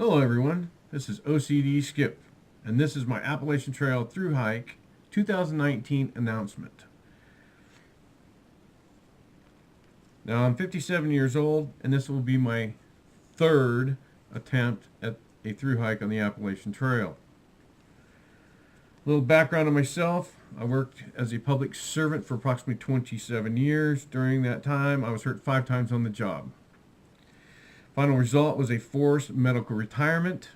Hello everyone, this is OCD Skip, and this is my Appalachian Trail thru hike 2019 announcement. Now I'm 57 years old, and this will be my third attempt at a thru hike on the Appalachian Trail. A little background on myself: I worked as a public servant for approximately 27 years. During that time, I was hurt 5 times on the job. Final result was a forced medical retirement,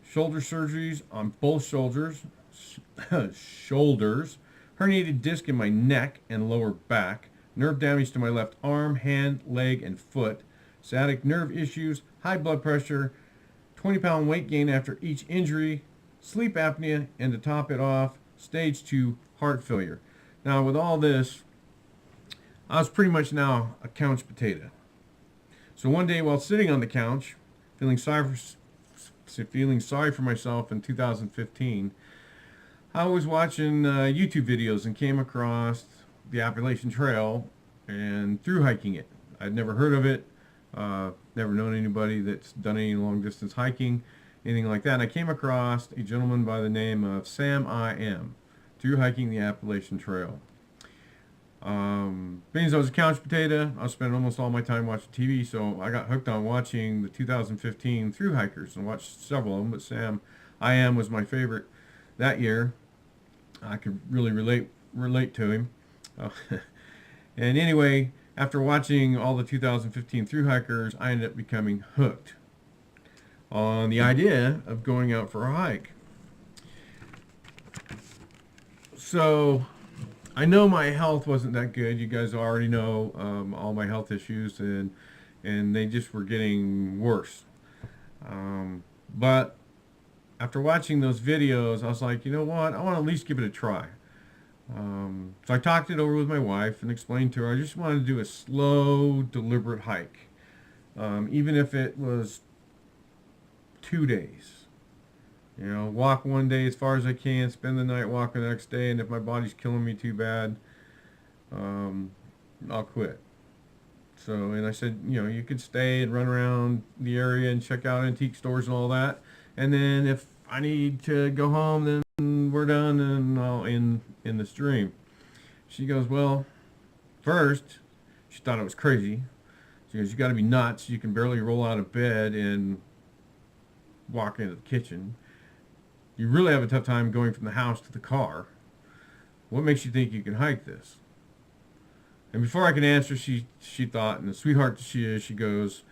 shoulder surgeries on both shoulders, herniated disc in my neck and lower back, nerve damage to my left arm, hand, leg, and foot, sciatic nerve issues, high blood pressure, 20-pound weight gain after each injury, sleep apnea, and to top it off, stage 2 heart failure. Now, with all this, I was pretty much now a couch potato. So one day, while sitting on the couch, feeling sorry for myself in 2015, I was watching YouTube videos and came across the Appalachian Trail and thru hiking it. I'd never heard of it, never known anybody that's done any long distance hiking, anything like that. And I came across a gentleman by the name of Sam I.M. thru hiking the Appalachian Trail. Being as I was a couch potato, I spent almost all my time watching TV, so I got hooked on watching the 2015 thru hikers and watched several of them, but Sam I.M. was my favorite that year. I could really relate to him. And anyway, after watching all the 2015 thru hikers, I ended up becoming hooked on the idea of going out for a hike. So I know my health wasn't that good. You guys already know all my health issues, and they just were getting worse. But after watching those videos, I was like, you know what? I want to at least give it a try. So I talked it over with my wife and explained to her I just wanted to do a slow, deliberate hike, even if it was 2 days. You know, walk one day as far as I can, spend the night, walk the next day, and if my body's killing me too bad, I'll quit. So, and I said, you know, you could stay and run around the area and check out antique stores and all that. And then if I need to go home, then we're done and I'll end the stream. She goes, well, first, she thought I was crazy. She goes, you got to be nuts. You can barely roll out of bed and walk into the kitchen. You really have a tough time going from the house to the car. What makes you think you can hike this? And before I could answer, she thought, and the sweetheart she is, she goes,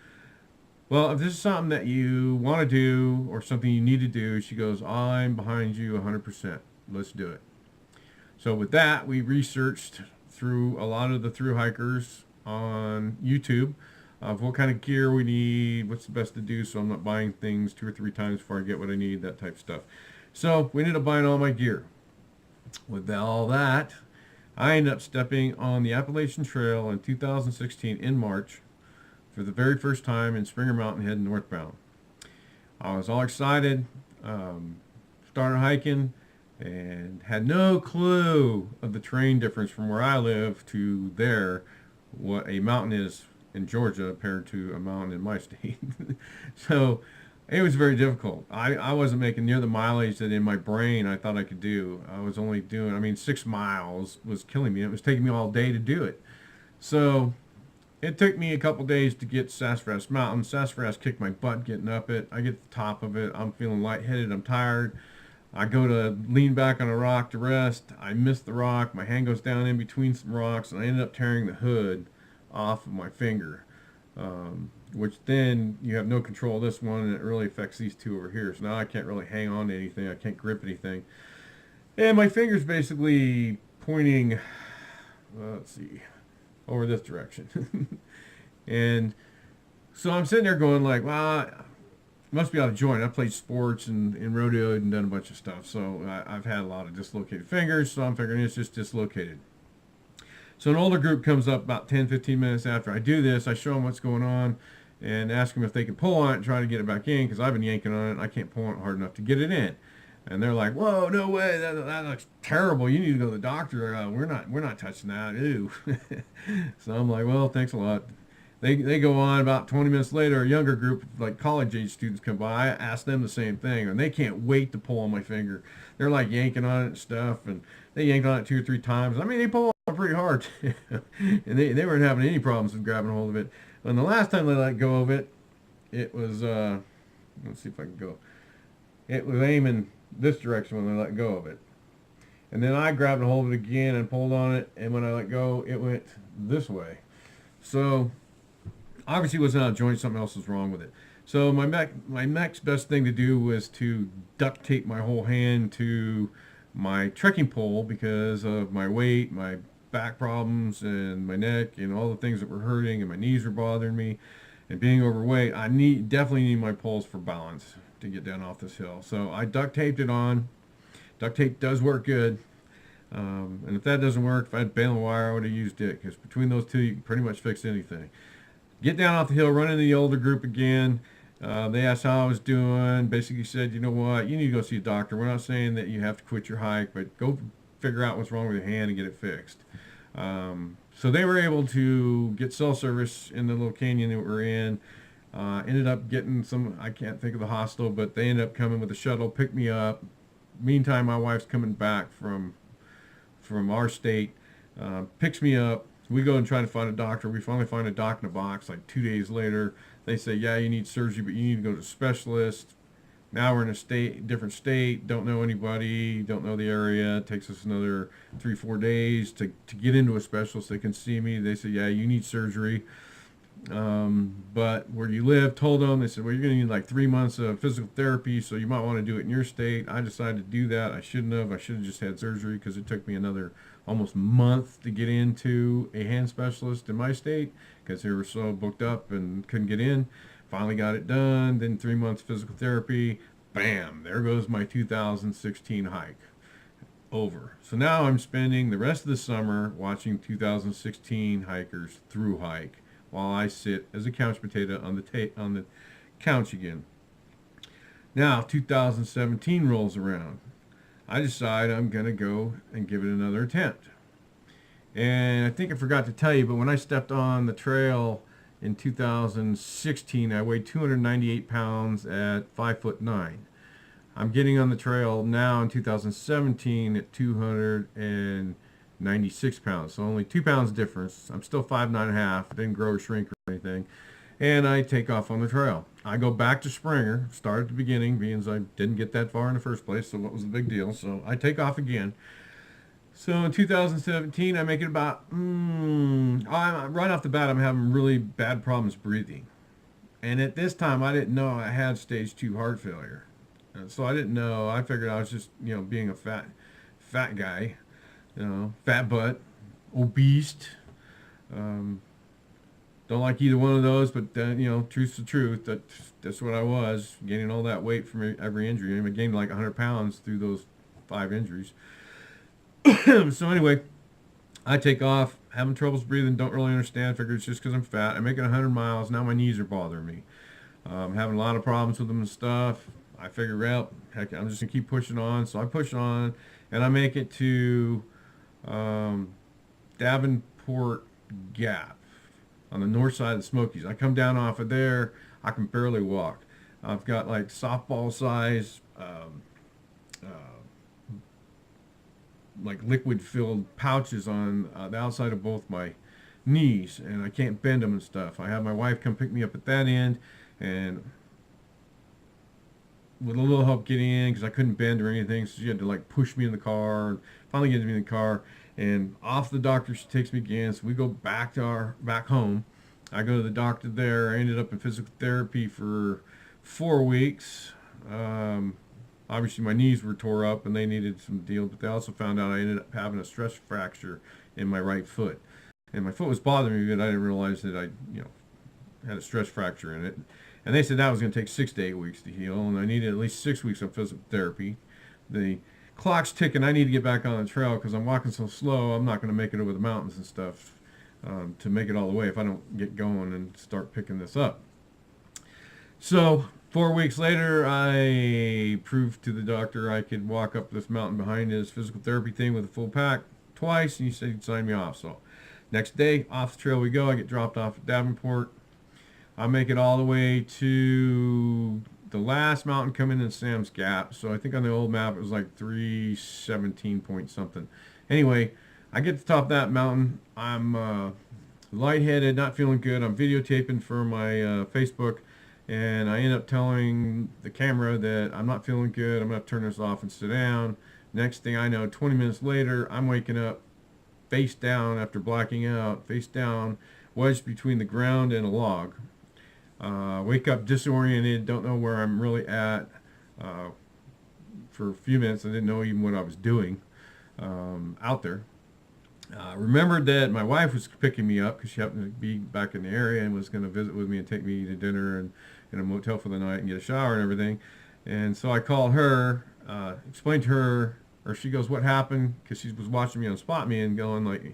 well, if this is something that you want to do or something you need to do, she goes, I'm behind you 100%. Let's do it. So with that, we researched through a lot of the thru hikers on YouTube of what kind of gear we need, what's the best to do, so I'm not buying things 2 or 3 times before I get what I need, that type of stuff. So we ended up buying all my gear. With all that, I ended up stepping on the Appalachian Trail in 2016 in March for the very first time in Springer Mountain heading northbound. I was all excited, started hiking, and had no clue of the terrain difference from where I live to there, what a mountain is in Georgia compared to a mountain in my state. So it was very difficult. I wasn't making near the mileage that in my brain I thought I could do. I was only doing, 6 miles was killing me. It was taking me all day to do it. So it took me a couple days to get Sassafras Mountain. Sassafras kicked my butt getting up it. I get to the top of it. I'm feeling lightheaded. I'm tired. I go to lean back on a rock to rest. I miss the rock. My hand goes down in between some rocks, and I ended up tearing the hood off of my finger. Which then you have no control of this one, and it really affects these 2 over here. So now I can't really hang on to anything. I can't grip anything. And my finger's basically pointing, let's see, over this direction. And so I'm sitting there going like, well, it must be out of joint. I played sports and rodeoed and done a bunch of stuff. So I've had a lot of dislocated fingers, so I'm figuring it's just dislocated. So an older group comes up about 10, 15 minutes after I do this. I show them what's going on and ask them if they can pull on it and try to get it back in, because I've been yanking on it and I can't pull on it hard enough to get it in. And they're like, whoa, no way, that looks terrible. You need to go to the doctor. We're not touching that. Ew. So I'm like, well, thanks a lot. they go on. About 20 minutes later, a younger group, like college age students, come by. I ask them the same thing, and they can't wait to pull on my finger. They're like yanking on it and stuff, and they yanked on it 2 or 3 times. I mean, they pull on it pretty hard, and they weren't having any problems with grabbing hold of it. And the last time they let go of it, it was let's see if I can go. It was aiming this direction when they let go of it. And then I grabbed a hold of it again and pulled on it, and when I let go, it went this way. So obviously it wasn't out of joint, something else was wrong with it. So my next best thing to do was to duct tape my whole hand to my trekking pole because of my weight, my back problems, and my neck, and all the things that were hurting, and my knees were bothering me, and being overweight. I definitely need my poles for balance to get down off this hill. So I duct taped it on. Duct tape does work good. And if that doesn't work, if I had baling wire, I would have used it, because between those two, you can pretty much fix anything. Get down off the hill, run into the older group again. They asked how I was doing. Basically said, you know what, you need to go see a doctor. We're not saying that you have to quit your hike, but go figure out what's wrong with your hand and get it fixed. So they were able to get cell service in the little canyon that we're in. Ended up getting some, I can't think of the hospital, but they ended up coming with a shuttle, picked me up. Meantime, my wife's coming back from our state, picks me up. We go and try to find a doctor. We finally find a doc in a box. Like 2 days later, they say, yeah, you need surgery, but you need to go to a specialist. Now we're in a different state, don't know anybody, don't know the area. It takes us another 3-4 days to get into a specialist. They can see me. They say, yeah, you need surgery. But where do you live? Told them. They said, well, you're going to need like 3 months of physical therapy, so you might want to do it in your state. I decided to do that. I shouldn't have. I should have just had surgery, because it took me another almost month to get into a hand specialist in my state, because they were so booked up and couldn't get in. Finally got it done. Then 3 months physical therapy. Bam! There goes my 2016 hike. Over. So now I'm spending the rest of the summer watching 2016 hikers through hike, while I sit as a couch potato on the couch again. Now 2017 rolls around. I decide I'm going to go and give it another attempt. And I think I forgot to tell you, but when I stepped on the trail in 2016, I weighed 298 pounds at 5'9". I'm getting on the trail now in 2017 at 296 pounds, so only 2 pounds difference. I'm still 5'9.5", didn't grow or shrink or anything, and I take off on the trail. I go back to Springer, start at the beginning, being as I didn't get that far in the first place, so what was the big deal? So I take off again. So in 2017, I make it about, right off the bat, I'm having really bad problems breathing. And at this time, I didn't know I had stage 2 heart failure. So I didn't know. I figured I was just, being a fat guy, fat butt, obese. Don't like either one of those, but truth's the truth. That's what I was, gaining all that weight from every injury. I gained like 100 pounds through those 5 injuries. So anyway, I take off, having troubles breathing, don't really understand. Figure it's just because I'm fat. I make it 100 miles. Now my knees are bothering me. I'm having a lot of problems with them and stuff. I figure, well, heck, I'm just going to keep pushing on. So I push on, and I make it to Davenport Gap on the north side of the Smokies. I come down off of there. I can barely walk. I've got like softball size, like liquid-filled pouches on the outside of both my knees, and I can't bend them and stuff. I have my wife come pick me up at that end, and with a little help getting in, because I couldn't bend or anything, so she had to like push me in the car, and finally get me in the car, and off the doctor she takes me again. So we go back home. I go to the doctor there. I ended up in physical therapy for 4 weeks. Obviously my knees were tore up and they needed some deal, but they also found out I ended up having a stress fracture in my right foot. And my foot was bothering me, but I didn't realize that I, had a stress fracture in it. And they said that was going to take 6 to 8 weeks to heal, and I needed at least 6 weeks of physical therapy. The clock's ticking. I need to get back on the trail because I'm walking so slow. I'm not going to make it over the mountains and stuff to make it all the way if I don't get going and start picking this up. So 4 weeks later, I proved to the doctor I could walk up this mountain behind his physical therapy thing with a full pack twice, and he said he'd sign me off. So Next day, off the trail we go. I get dropped off at Davenport. I make it all the way to the last mountain coming in Sam's Gap. So I think on the old map it was like 317 point something. Anyway, I get to the top of that mountain. I'm lightheaded, not feeling good. I'm videotaping for my Facebook, and I end up telling the camera that I'm not feeling good. I'm going to turn this off and sit down. Next thing I know, 20 minutes later, I'm waking up face down after blacking out, face down, wedged between the ground and a log. Wake up disoriented, don't know where I'm really at. For a few minutes, I didn't know even what I was doing out there. Remembered that my wife was picking me up because she happened to be back in the area and was going to visit with me and take me to dinner and in a motel for the night and get a shower and everything. And so I called her, explained to her, or she goes, "What happened?" Because she was watching me on Spot Me and going like,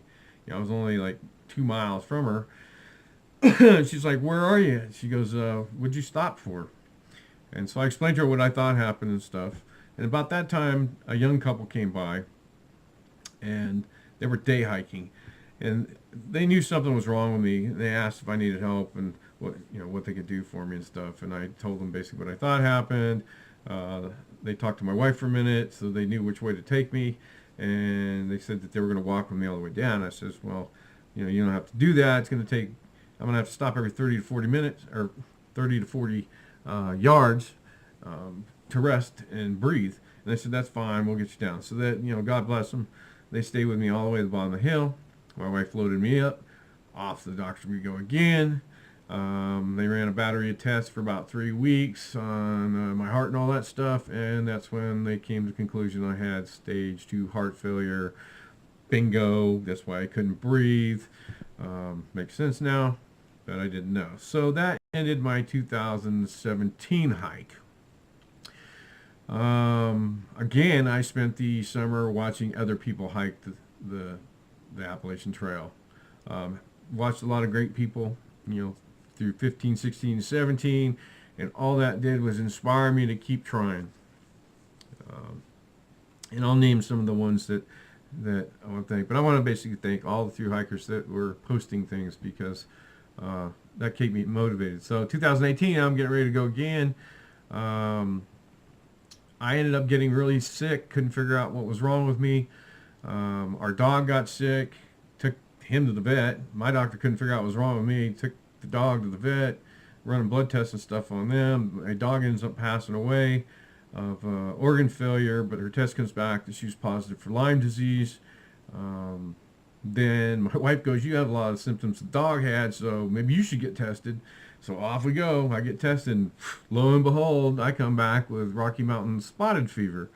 I was only like 2 miles from her. She's like, "Where are you?" She goes, "What'd you stop for?" And so I explained to her what I thought happened and stuff. And about that time, a young couple came by, and they were day hiking, and they knew something was wrong with me. They asked if I needed help and what they could do for me and stuff. And I told them basically what I thought happened. They talked to my wife for a minute, so they knew which way to take me. And they said that they were going to walk with me all the way down. I says, "Well, you don't have to do that. It's going to take. I'm going to have to stop every 30 to 40 minutes or 30 to 40 yards to rest and breathe." And they said, "That's fine. We'll get you down." So that God bless them. They stayed with me all the way to the bottom of the hill. My wife loaded me up. Off to the doctor we go again. They ran a battery of tests for about 3 weeks on my heart and all that stuff, and that's when they came to the conclusion I had stage 2 heart failure. Bingo. That's why I couldn't breathe. Makes sense now, but I didn't know. So that ended my 2017 hike. Again, I spent the summer watching other people hike the Appalachian Trail. Watched a lot of great people, through 15, 16, 17, and all that did was inspire me to keep trying. And I'll name some of the ones that I want to thank, but I want to basically thank all the thru hikers that were posting things because that kept me motivated. So 2018, I'm getting ready to go again. I ended up getting really sick, couldn't figure out what was wrong with me. Our dog got sick, took him to the vet. My doctor couldn't figure out what was wrong with me, took the dog to the vet, running blood tests and stuff on them. My dog ends up passing away of organ failure, but her test comes back that she was positive for Lyme disease. Then my wife goes, "You have a lot of symptoms the dog had, so maybe you should get tested." So off we go. I get tested, and lo and behold, I come back with Rocky Mountain spotted fever.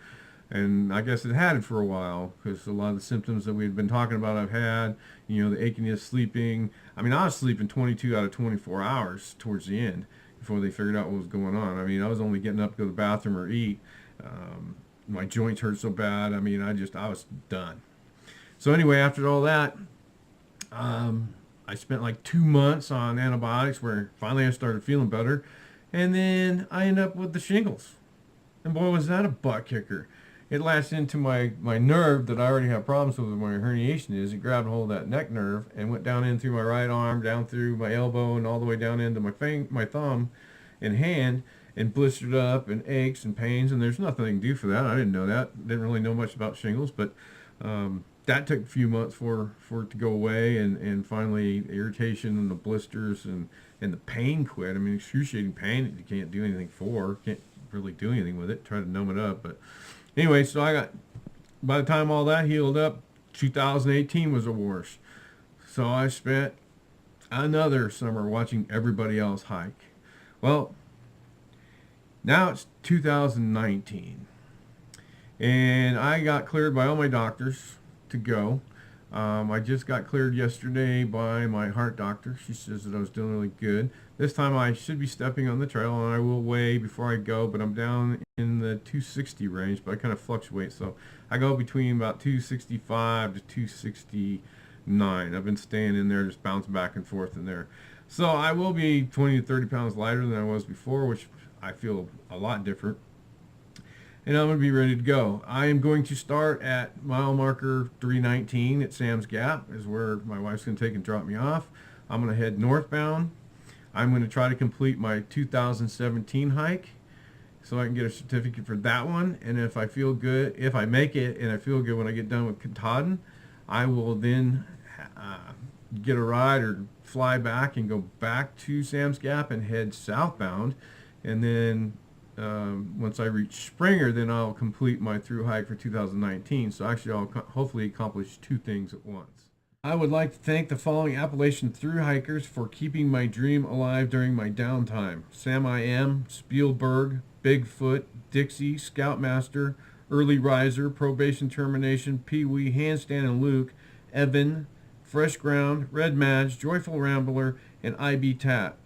And I guess it had it for a while because a lot of the symptoms that we had been talking about I've had, the achiness, sleeping. I mean, I was sleeping 22 out of 24 hours towards the end before they figured out what was going on. I mean, I was only getting up to go to the bathroom or eat. My joints hurt so bad. I mean, I was done. So anyway, after all that, I spent like 2 months on antibiotics where finally I started feeling better. And then I ended up with the shingles. And boy, was that a butt kicker. It latched into my nerve that I already have problems with where my herniation is. It grabbed a hold of that neck nerve and went down in through my right arm, down through my elbow, and all the way down into my thumb and hand, and blistered up and aches and pains. And there's nothing I can do for that. I didn't know that. Didn't really know much about shingles, but that took a few months for it to go away, and finally the irritation and the blisters and the pain quit. I mean, excruciating pain that you can't do anything for. Can't really do anything with it. Try to numb it up, but anyway, so by the time all that healed up, 2018 was the worst. So I spent another summer watching everybody else hike. Well, now it's 2019, and I got cleared by all my doctors to go. I just got cleared yesterday by my heart doctor. She says that I was doing really good. This time I should be stepping on the trail, and I will weigh before I go, but I'm down in the 260 range, but I kind of fluctuate. So I go between about 265 to 269. I've been staying in there, just bouncing back and forth in there. So I will be 20 to 30 pounds lighter than I was before, which I feel a lot different. and I'm going to be ready to go. I am going to start at mile marker 319 at Sam's Gap, is where my wife's going to take and drop me off. I'm going to head northbound. I'm going to try to complete my 2017 hike so I can get a certificate for that one. And if I feel good, if I make it and I feel good when I get done with Katahdin, I will then get a ride or fly back and go back to Sam's Gap and head southbound. And then once I reach Springer, then I'll complete my thru hike for 2019. So actually I'll hopefully accomplish two things at once. I would like to thank the following Appalachian thru hikers for keeping my dream alive during my downtime: Sam I Am, Spielberg, Bigfoot, Dixie, Scoutmaster, Early Riser, Probation Termination, Pee Wee, Handstand and Luke, Evan, Fresh Ground, Red Madge, Joyful Rambler, and IB Tat.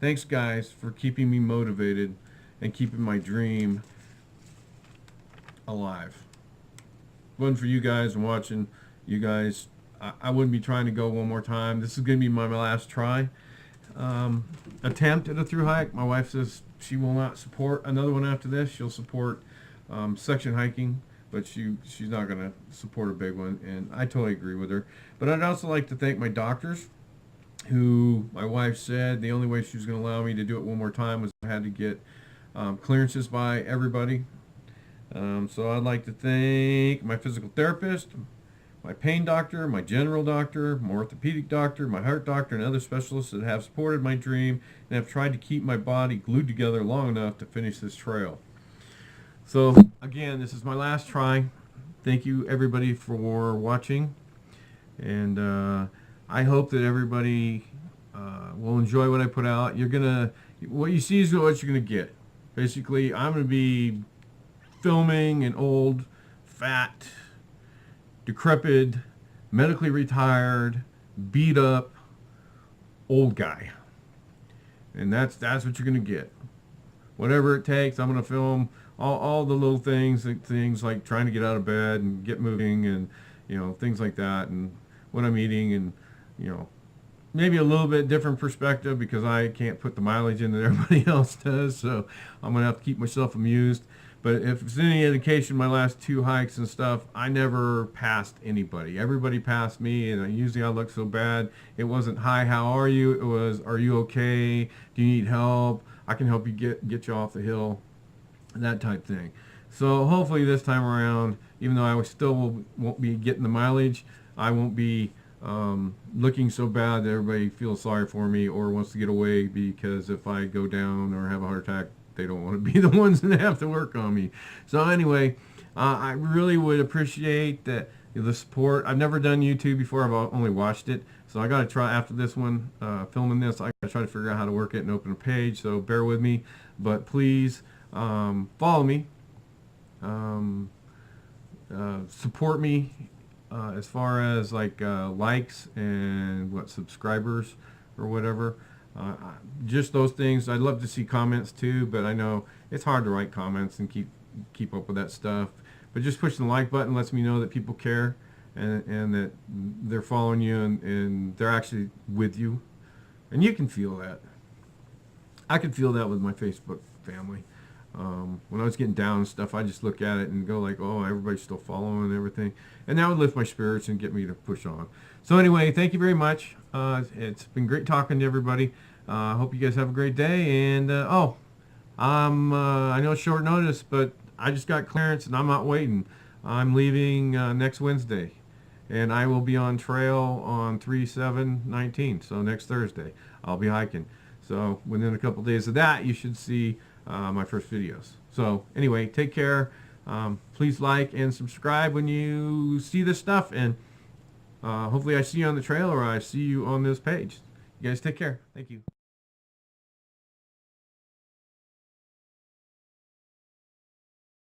Thanks guys for keeping me motivated and keeping my dream alive. One for you guys and watching you guys. I wouldn't be trying to go one more time. This is going to be my last try. Attempt at a thru hike. My wife says she will not support another one after this. She'll support section hiking, but she's not going to support a big one, and I totally agree with her. But I'd also like to thank my doctors, who my wife said the only way she was going to allow me to do it one more time was I had to get clearances by everybody. So I'd like to thank my physical therapist, my pain doctor, my general doctor, my orthopedic doctor, my heart doctor, and other specialists that have supported my dream and have tried to keep my body glued together long enough to finish this trail. So again, this is my last try. Thank you everybody for watching, and I hope that everybody will enjoy what I put out. What you see is what you're gonna get. Basically, I'm gonna be filming an old, fat, decrepit, medically retired, beat up old guy, and that's what you're gonna get. Whatever it takes, I'm gonna film all the little things like trying to get out of bed and get moving, and things like that, and what I'm eating, and maybe a little bit different perspective because I can't put the mileage in that everybody else does, so I'm gonna have to keep myself amused. But if it's any indication, my last two hikes and stuff, I never passed anybody. Everybody passed me, and usually I look so bad. It wasn't, "Hi, how are you?" It was, "Are you okay? Do you need help? I can help you get you off the hill," that type thing. So hopefully this time around, even though I still won't be getting the mileage, I won't be looking so bad that everybody feels sorry for me or wants to get away, because if I go down or have a heart attack, they don't want to be the ones that have to work on me. So anyway, I really would appreciate the support. I've never done YouTube before. I've only watched it. So I got to try, after this one, filming this, I got to try to figure out how to work it and open a page. So bear with me. But please follow me. Support me as far as likes and subscribers or whatever. Just those things. I'd love to see comments too, but I know it's hard to write comments and keep up with that stuff. But just pushing the like button lets me know that people care, and that they're following you, and they're actually with you, and you can feel that. I could feel that with my Facebook family. When I was getting down and stuff, I just look at it and go "Oh, everybody's still following and everything," and that would lift my spirits and get me to push on. So anyway, thank you very much. It's been great talking to everybody. I hope you guys have a great day. And I know it's short notice, but I just got clearance and I'm not waiting. I'm leaving next Wednesday, and I will be on trail on 3/7/19. So next Thursday, I'll be hiking. So within a couple days of that, you should see my first videos. So anyway, take care. Please like and subscribe when you see this stuff, and hopefully I see you on the trail, or I see you on this page. You guys take care. Thank you.